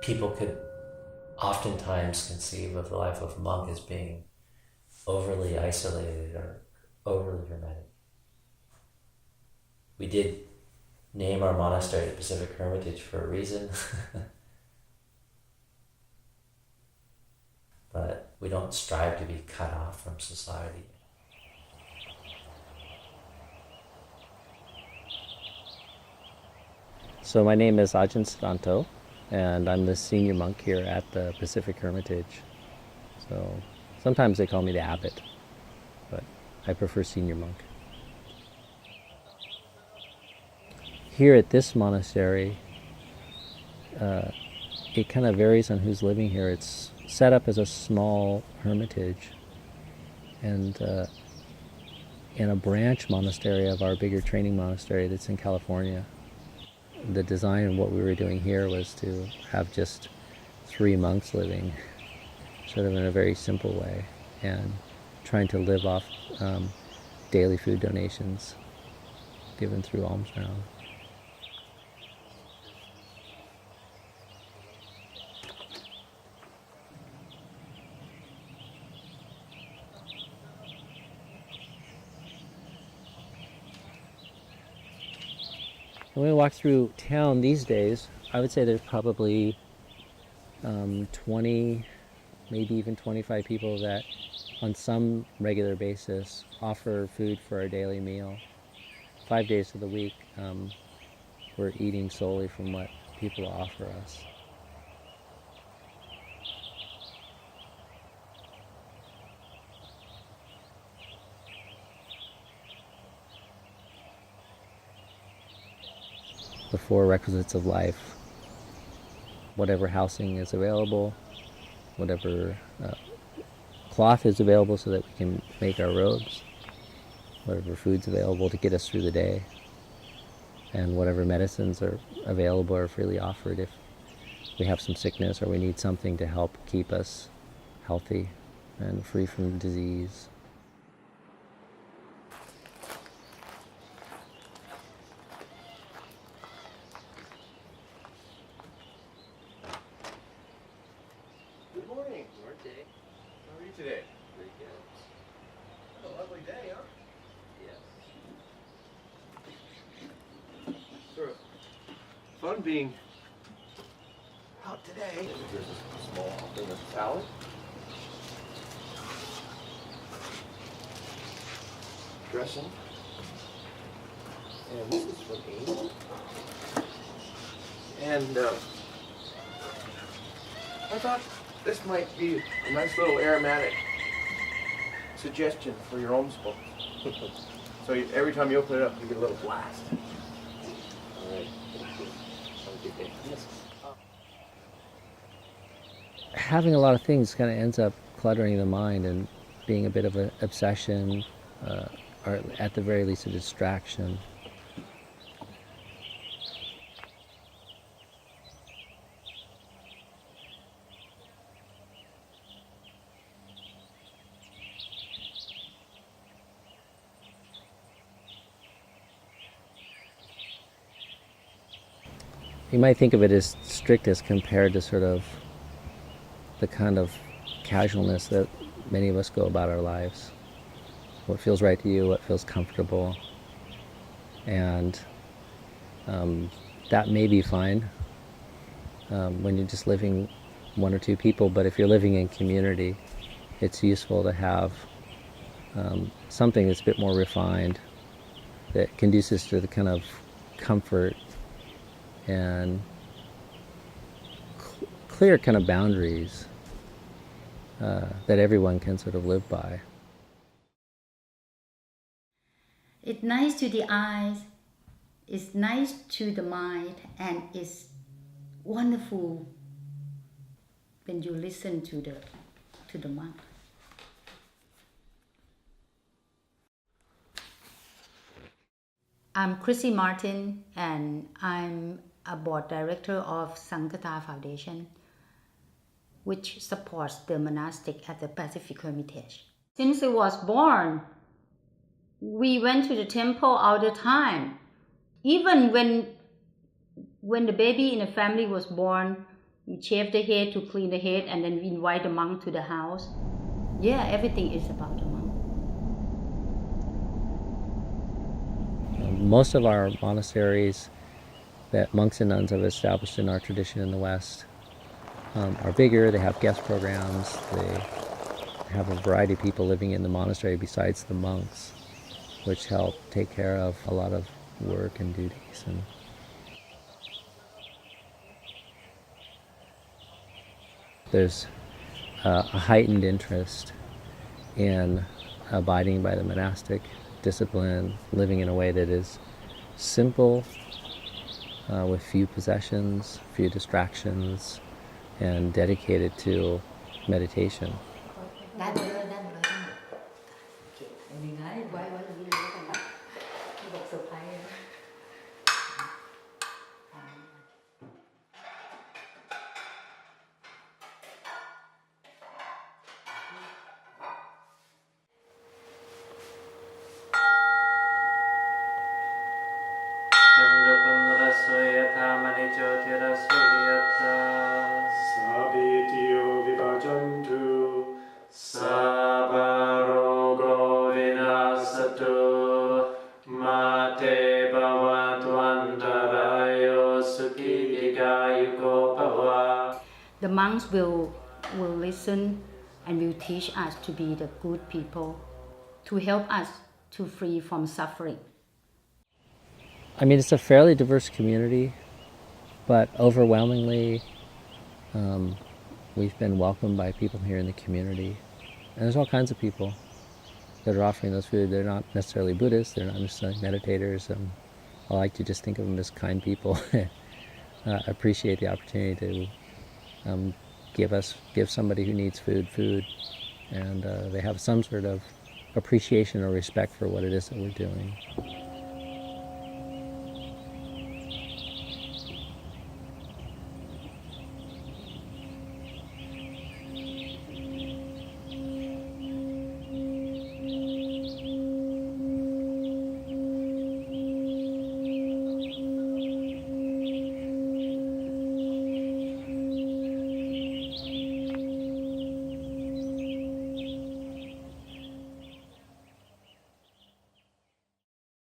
people could oftentimes conceive of the life of a monk as being overly isolated or overly hermetic. We did name our monastery the Pacific Hermitage for a reason, but we don't strive to be cut off from society. So my name is Ajahn Siddhanto, and I'm the senior monk here at the Pacific Hermitage. So sometimes they call me the abbot, but I prefer senior monk. Here at this monastery, it kind of varies on who's living here. It's set up as a small hermitage and in a branch monastery of our bigger training monastery that's in California. The design of what we were doing here was to have just 3 monks living sort of in a very simple way and trying to live off daily food donations given through alms round. When we walk through town these days, I would say there's probably 20, maybe even 25 people that on some regular basis offer food for our daily meal. 5 days of the week, we're eating solely from what people offer us. The 4 requisites of life: whatever housing is available, whatever cloth is available so that we can make our robes, whatever food's available to get us through the day, and whatever medicines are available or freely offered if we have some sickness or we need something to help keep us healthy and free from disease. Good morning. Morning. How are you today? Pretty good. What a lovely day, huh? Yes. Sort of fun being out today. Here's a small thing of salad. Dressing. And this is from Amy. And I thought this might be a nice little aromatic suggestion for your alms book. So every time you open it up, you get a little blast. All right. Thank you. Have a good day. Yes. Having a lot of things kind of ends up cluttering the mind and being a bit of an obsession, or at the very least a distraction. You might think of it as strict as compared to sort of the kind of casualness that many of us go about our lives. What feels right to you, what feels comfortable. And that may be fine when you're just living 1 or 2 people, but if you're living in community, it's useful to have something that's a bit more refined, that conduces to the kind of comfort and clear kind of boundaries that everyone can sort of live by. It's nice to the eyes, it's nice to the mind, and it's wonderful when you listen to the monk. I'm Chrissy Martin, and I'm a board director of Sankata Foundation, which supports the monastic at the Pacific Hermitage. Since I was born, we went to the temple all the time. Even when the baby in the family was born, We shave the head to clean the head, and then we invite the monk to the house. Yeah, everything is about the monk. Most of our monasteries that monks and nuns have established in our tradition in the West are bigger. They have guest programs. They have a variety of people living in the monastery besides the monks, which help take care of a lot of work and duties. And there's a heightened interest in abiding by the monastic discipline, living in a way that is simple, with few possessions, few distractions, and dedicated to meditation. Sabitio vivajantu, sabarogo vinasatu, mate bhavatu antarayo sukhi dikayuko bhava. The monks will listen and will teach us to be the good people, to help us to free from suffering. I mean, it's a fairly diverse community, but overwhelmingly, we've been welcomed by people here in the community. And there's all kinds of people that are offering those food. They're not necessarily Buddhists, they're not necessarily meditators. I like to just think of them as kind people. Appreciate the opportunity to give somebody who needs food, and they have some sort of appreciation or respect for what it is that we're doing.